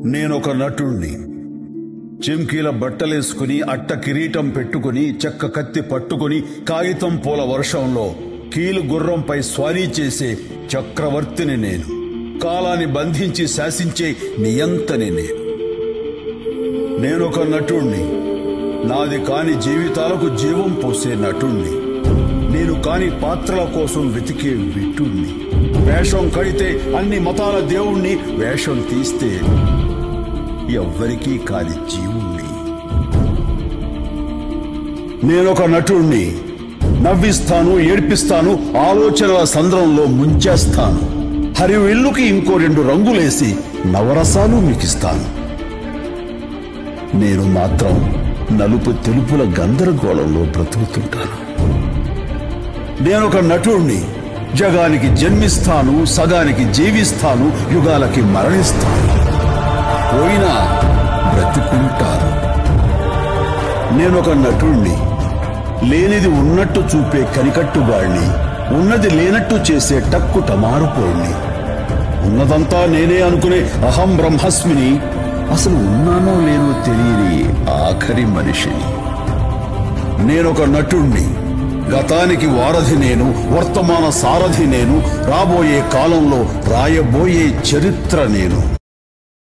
నేనొక నటుణ్ణి. చెంకీల బట్టలేసుకుని, అట్ట కిరీటం పెట్టుకుని, చెక్క కత్తి పట్టుకుని, కాగితం పూల వర్షంలో కీలు గుర్రంపై స్వారీ చేసే చక్రవర్తిని నేను. కాలాన్ని బంధించి శాసించే నియంతని నేను. నేనొక నటుణ్ణి. నాది కాని జీవితాలకు జీవం పోసే నటుణ్ణి. నేను కాని పాత్రల కోసం వెతికే విటుణ్ణి. వేషం కడితే అన్ని మతాల దేవుణ్ణి, వేషం తీస్తే ఎవ్వరికీ కాని జీవుణ్ణి. నేనొక నటుణ్ణి. నవ్విస్తాను, ఏడ్పిస్తాను, ఆలోచనల సంద్రంలో ముంచేస్తాను. హరివిల్లుకి ఇంకో 2 రంగులేసి నవరసాలు మికిస్తాను. నేను మాత్రం నలుపు తెలుపుల గందరగోళంలో బ్రతుకుతుంటాను. నేనొక నటుణ్ణి. జగానికి జన్మిస్తాను, సగానికి జీవిస్తాను, యుగాలకి మరణిస్తాను. పోయినా బ్రతికుంటాను. నేనొక నటుణ్ణి. లేనిది ఉన్నట్టు చూపే కనికట్టుగాడిని, ఉన్నది లేనట్టు చేసే టక్కు టమారుపోయిని. ఉన్నదంతా నేనే అనుకునే అహం బ్రహ్మస్మిని, అసలు ఉన్నానో లేనో తెలియని ఆఖరి మనిషిని. నేనొక నటుణ్ణి. గతానికి వారధి నేను, వర్తమాన సారథి నేను, రాబోయే కాలంలో రాయబోయే చరిత్ర నేను.